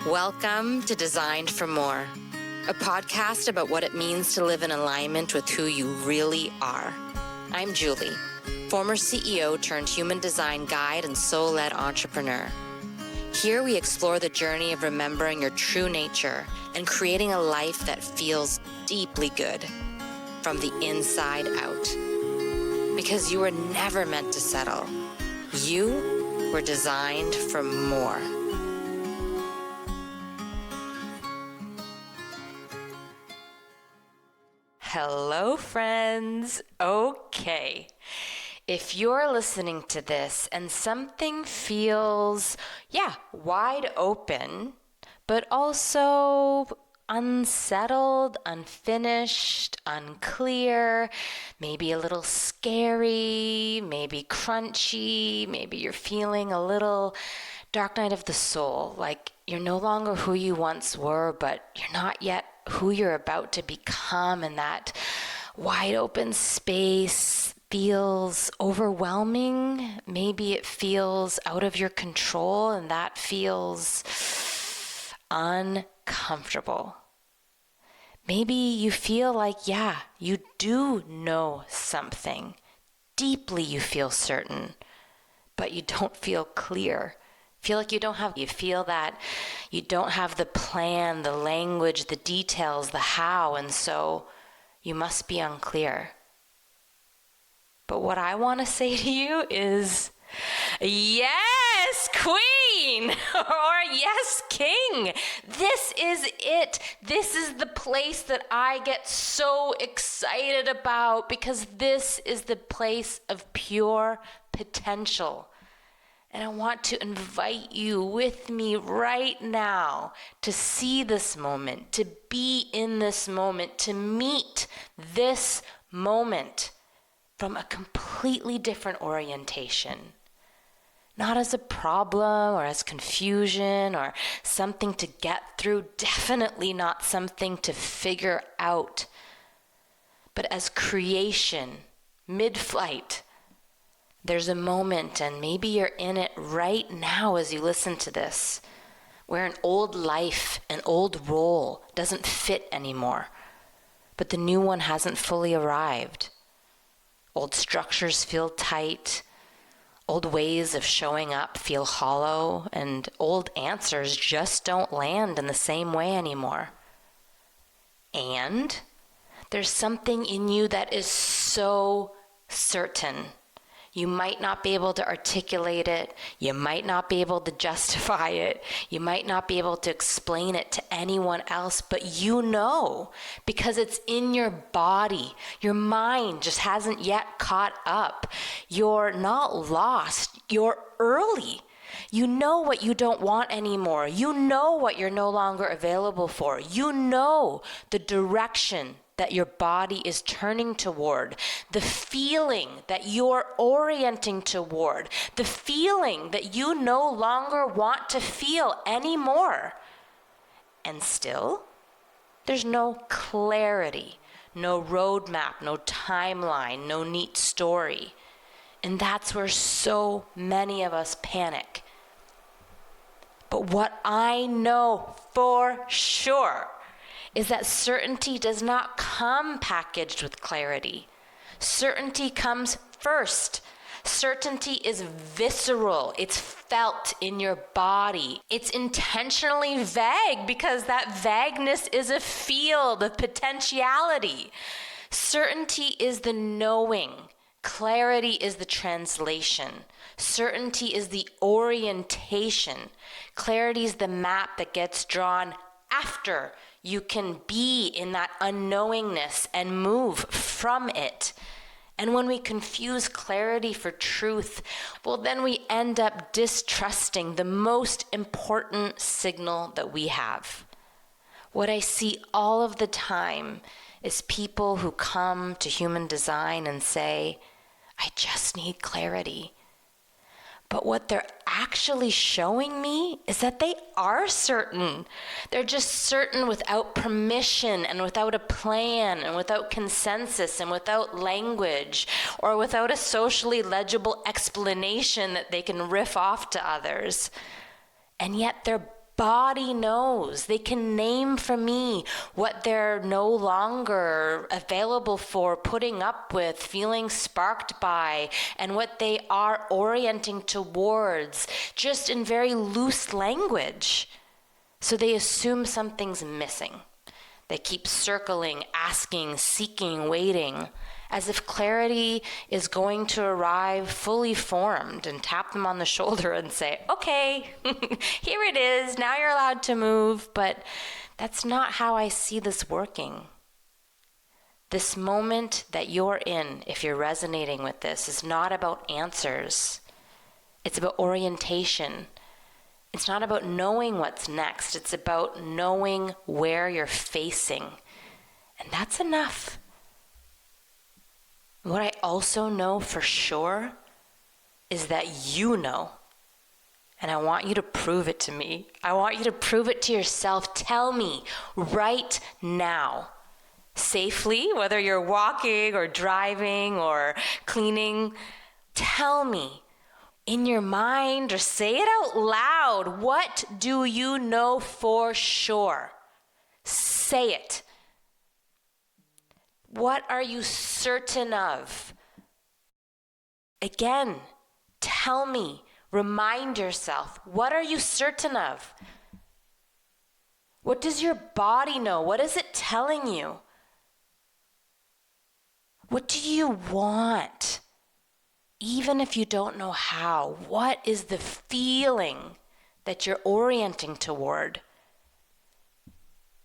Welcome to Designed for More, a podcast about what it means to live in alignment with who you really are. I'm Julie, former CEO turned human design guide and soul-led entrepreneur. Here we explore the journey of remembering your true nature and creating a life that feels deeply good from the inside out. Because you were never meant to settle. You were designed for more. Hello, friends. Okay. If you're listening to this and something feels, wide open, but also unsettled, unfinished, unclear, maybe a little scary, maybe crunchy, maybe you're feeling a little dark night of the soul, like you're no longer who you once were, but you're not yet who you're about to become, and that wide open space feels overwhelming. Maybe it feels out of your control, and that feels uncomfortable. Maybe you feel like, you do know something. Deeply you feel certain, but you don't feel clear. You feel that you don't have the plan, the language, the details, the how, and so you must be unclear. But what I want to say to you is, yes, queen, or yes, king. This is it. This is the place that I get so excited about, because this is the place of pure potential. And I want to invite you with me right now to see this moment, to be in this moment, to meet this moment from a completely different orientation. Not as a problem or as confusion or something to get through, definitely not something to figure out, but as creation, mid-flight. There's a moment, and maybe you're in it right now as you listen to this, where an old life, an old role doesn't fit anymore, but the new one hasn't fully arrived. Old structures feel tight, old ways of showing up feel hollow, and old answers just don't land in the same way anymore. And there's something in you that is so certain. You might not be able to articulate it. You might not be able to justify it. You might not be able to explain it to anyone else, but you know, because it's in your body. Your mind just hasn't yet caught up. You're not lost. You're early. You know what you don't want anymore. You know what you're no longer available for. You know the direction that your body is turning toward, the feeling that you're orienting toward, the feeling that you no longer want to feel anymore. And still, there's no clarity, no roadmap, no timeline, no neat story. And that's where so many of us panic. But what I know for sure is that certainty does not come packaged with clarity. Certainty comes first. Certainty is visceral. It's felt in your body. It's intentionally vague because that vagueness is a field of potentiality. Certainty is the knowing. Clarity is the translation. Certainty is the orientation. Clarity is the map that gets drawn after you can be in that unknowingness and move from it. And when we confuse clarity for truth, well, then we end up distrusting the most important signal that we have. What I see all of the time is people who come to human design and say, I just need clarity. But what they're actually showing me is that they are certain. They're just certain without permission and without a plan and without consensus and without language or without a socially legible explanation that they can riff off to others. And yet their body knows. They can name for me what they're no longer available for, putting up with, feeling sparked by, and what they are orienting towards, just in very loose language. So they assume something's missing. They keep circling, asking, seeking, waiting, as if clarity is going to arrive fully formed and tap them on the shoulder and say, okay, here it is, now you're allowed to move. But that's not how I see this working. This moment that you're in, if you're resonating with this, is not about answers. It's about orientation. It's not about knowing what's next. It's about knowing where you're facing. And that's enough. What I also know for sure is that you know. And I want you to prove it to me. I want you to prove it to yourself. Tell me right now, safely, whether you're walking or driving or cleaning, tell me in your mind or say it out loud. What do you know for sure? Say it. What are you certain of? Again, tell me, remind yourself, what are you certain of? What does your body know? What is it telling you? What do you want? Even if you don't know how, what is the feeling that you're orienting toward?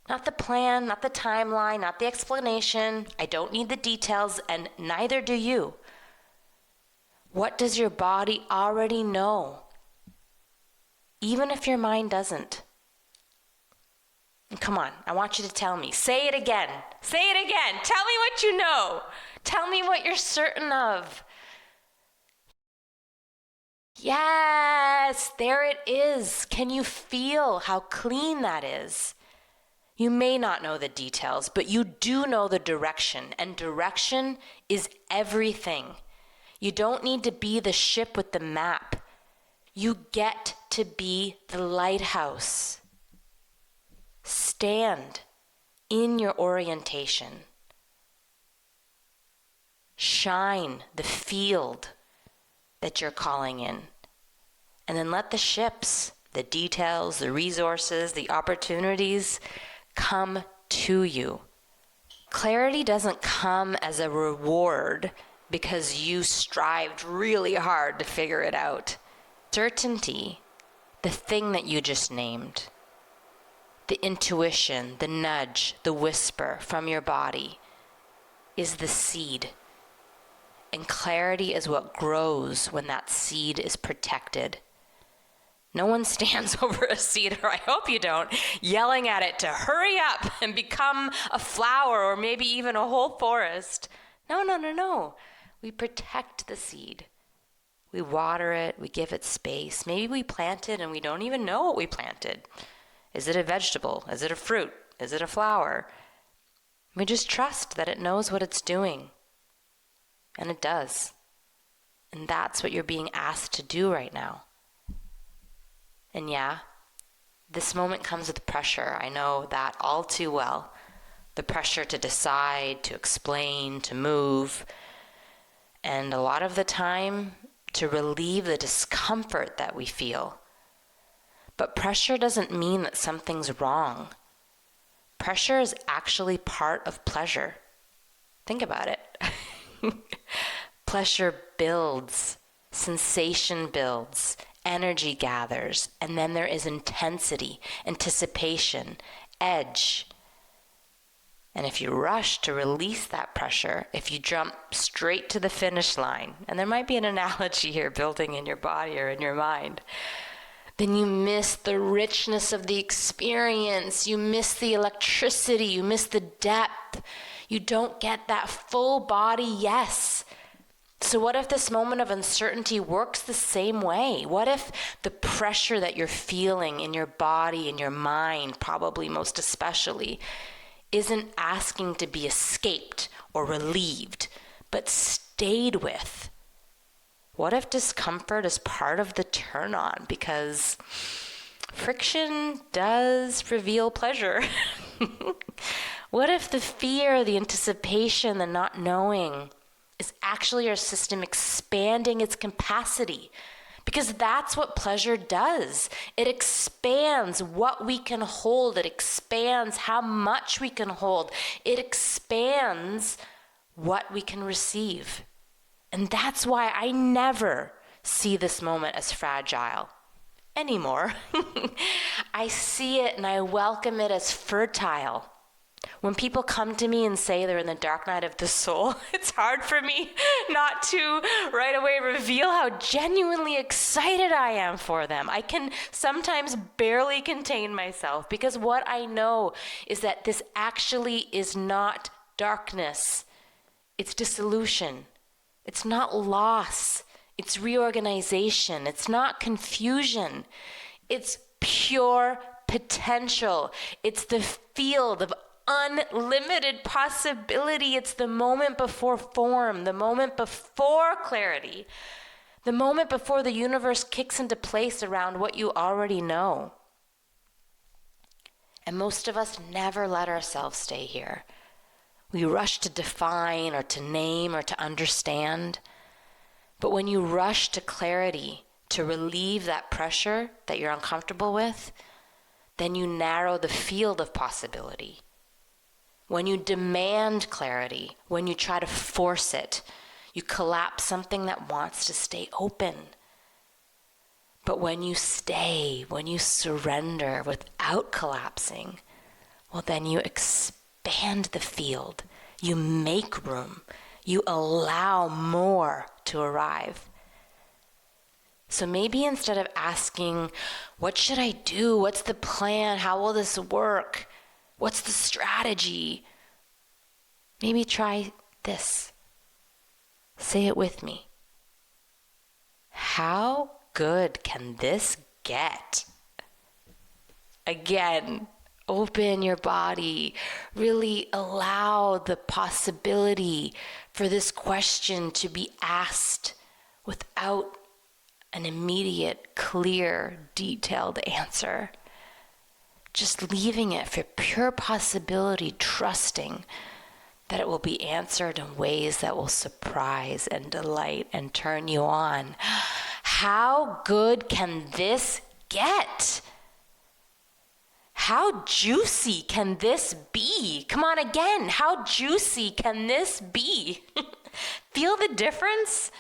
Not the plan, not the timeline, not the explanation. I don't need the details, and neither do you. What does your body already know? Even if your mind doesn't. And come on, I want you to tell me. Say it again. Say it again. Tell me what you know. Tell me what you're certain of. Yes, there it is. Can you feel how clean that is? You may not know the details, but you do know the direction, and direction is everything. You don't need to be the ship with the map. You get to be the lighthouse. Stand in your orientation. Shine the field that you're calling in. And then let the ships, the details, the resources, the opportunities come to you. Clarity doesn't come as a reward because you strived really hard to figure it out. Certainty, the thing that you just named, the intuition, the nudge, the whisper from your body, is the seed. And clarity is what grows when that seed is protected. No one stands over a seed, or I hope you don't, yelling at it to hurry up and become a flower or maybe even a whole forest. No. We protect the seed. We water it, we give it space. Maybe we plant it and we don't even know what we planted. Is it a vegetable? Is it a fruit? Is it a flower? We just trust that it knows what it's doing. And it does. And that's what you're being asked to do right now. And yeah, this moment comes with pressure. I know that all too well. The pressure to decide, to explain, to move. And a lot of the time, to relieve the discomfort that we feel. But pressure doesn't mean that something's wrong. Pressure is actually part of pleasure. Think about it. Pleasure builds, sensation builds, energy gathers, and then there is intensity, anticipation, edge. And if you rush to release that pressure, if you jump straight to the finish line, and there might be an analogy here building in your body or in your mind, then you miss the richness of the experience, you miss the electricity, you miss the depth. You don't get that full body yes. So what if this moment of uncertainty works the same way? What if the pressure that you're feeling in your body, in your mind, probably most especially, isn't asking to be escaped or relieved, but stayed with? What if discomfort is part of the turn on? Because friction does reveal pleasure. What if the fear, the anticipation, the not knowing is actually our system expanding its capacity? Because that's what pleasure does. It expands what we can hold. It expands how much we can hold. It expands what we can receive. And that's why I never see this moment as fragile anymore. I see it and I welcome it as fertile. When people come to me and say they're in the dark night of the soul, it's hard for me not to right away reveal how genuinely excited I am for them. I can sometimes barely contain myself because what I know is that this actually is not darkness. It's dissolution. It's not loss. It's reorganization. It's not confusion. It's pure potential. It's the field of unlimited possibility. It's the moment before form, the moment before clarity, the moment before the universe kicks into place around what you already know. And most of us never let ourselves stay here. We rush to define or to name or to understand. But when you rush to clarity, to relieve that pressure that you're uncomfortable with, then you narrow the field of possibility. When you demand clarity, when you try to force it, you collapse something that wants to stay open. But when you stay, when you surrender without collapsing, well, then you expand the field. You make room. You allow more to arrive. So maybe instead of asking, what should I do? What's the plan? How will this work? What's the strategy? Maybe try this. Say it with me. How good can this get? Again, open your body. Really allow the possibility for this question to be asked without an immediate, clear, detailed answer. Just leaving it for pure possibility, trusting that it will be answered in ways that will surprise and delight and turn you on. How good can this get? How juicy can this be? Come on again. How juicy can this be? Feel the difference?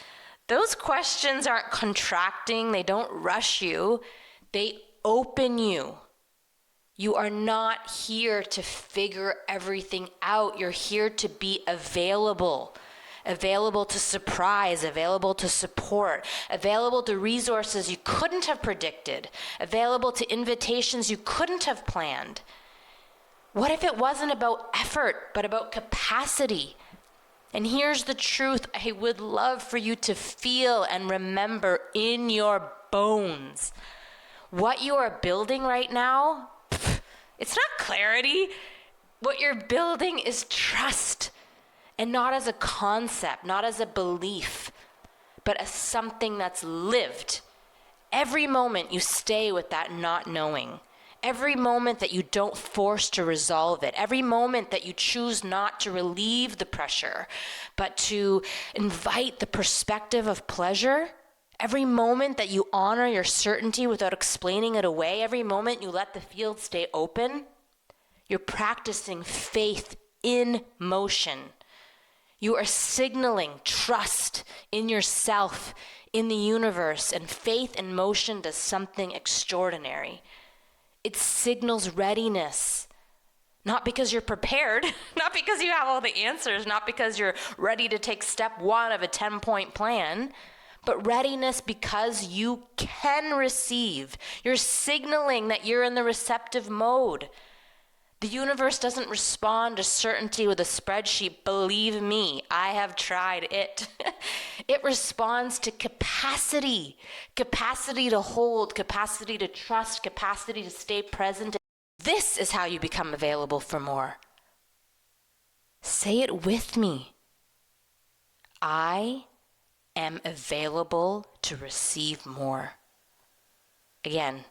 Those questions aren't contracting. They don't rush you. They open you. You are not here to figure everything out. You're here to be available. Available to surprise, available to support, available to resources you couldn't have predicted, available to invitations you couldn't have planned. What if it wasn't about effort, but about capacity? And here's the truth I would love for you to feel and remember in your bones. What you are building right now, it's not clarity. What you're building is trust. And not as a concept, not as a belief, but as something that's lived. Every moment you stay with that not knowing. Every moment that you don't force to resolve it. Every moment that you choose not to relieve the pressure, but to invite the perspective of pleasure. Every moment that you honor your certainty without explaining it away. Every moment you let the field stay open. You're practicing faith in motion. You are signaling trust in yourself, in the universe, and faith in motion does something extraordinary. It signals readiness, not because you're prepared, not because you have all the answers, not because you're ready to take step one of a 10-point plan, but readiness because you can receive. You're signaling that you're in the receptive mode. The universe doesn't respond to certainty with a spreadsheet. Believe me, I have tried it. It responds to capacity. Capacity to hold, capacity to trust, capacity to stay present. This is how you become available for more. Say it with me. I am available to receive more. Again,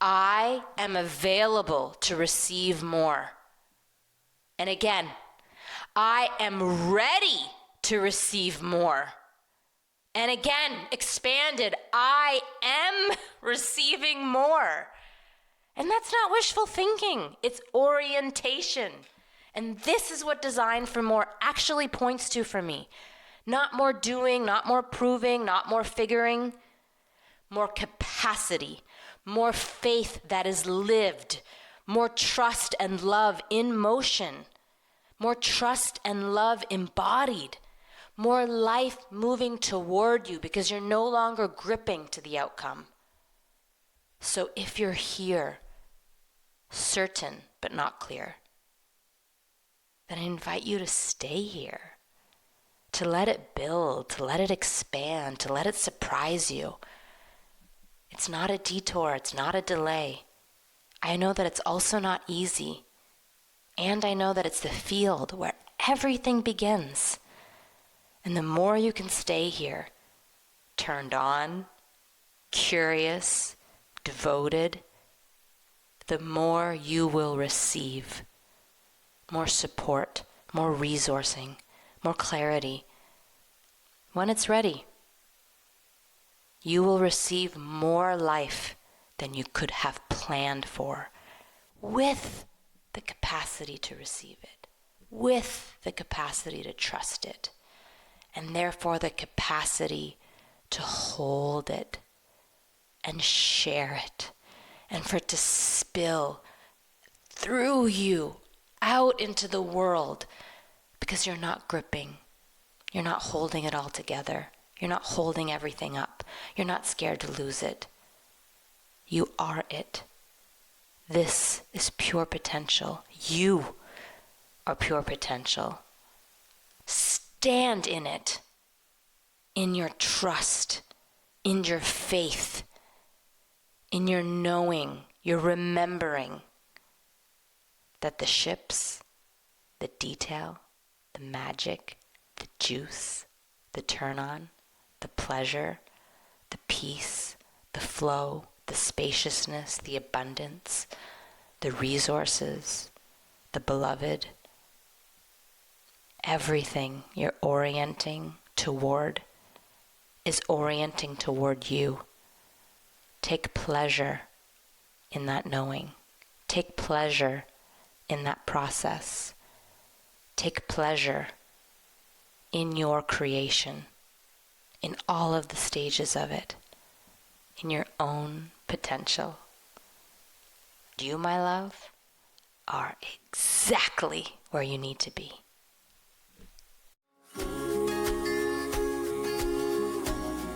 I am available to receive more. And again, I am ready to receive more. And again, expanded, I am receiving more. And that's not wishful thinking, it's orientation. And this is what Design for More actually points to for me. Not more doing, not more proving, not more figuring, more capacity, more faith that is lived, more trust and love in motion, more trust and love embodied, more life moving toward you because you're no longer gripping to the outcome. So if you're here, certain but not clear, then I invite you to stay here, to let it build, to let it expand, to let it surprise you. It's not a detour, it's not a delay. I know that it's also not easy. And I know that it's the field where everything begins. And the more you can stay here, turned on, curious, devoted, the more you will receive. More support, more resourcing, more clarity. When it's ready, you will receive more life than you could have planned for, with the capacity to receive it, with the capacity to trust it, and therefore the capacity to hold it and share it, and for it to spill through you out into the world, because you're not gripping, you're not holding it all together, you're not holding everything up, you're not scared to lose it. You are it. This is pure potential. You are pure potential. Stand in it, in your trust, in your faith, in your knowing, your remembering that the ships, the detail, the magic, the juice, the turn on, the pleasure, the peace, the flow, the spaciousness, the abundance, the resources, the beloved, everything you're orienting toward is orienting toward you. Take pleasure in that knowing. Take pleasure in that process. Take pleasure in your creation, in all of the stages of it, in your own potential. You, my love, are exactly where you need to be.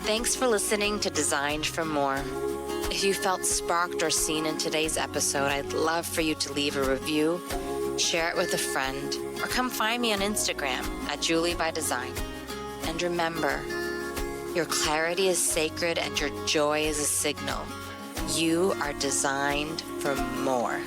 Thanks for listening to Designed for More. If you felt sparked or seen in today's episode, I'd love for you to leave a review, share it with a friend, or come find me on Instagram at Julie by Design. And remember, your clarity is sacred and your joy is a signal. You are designed for more.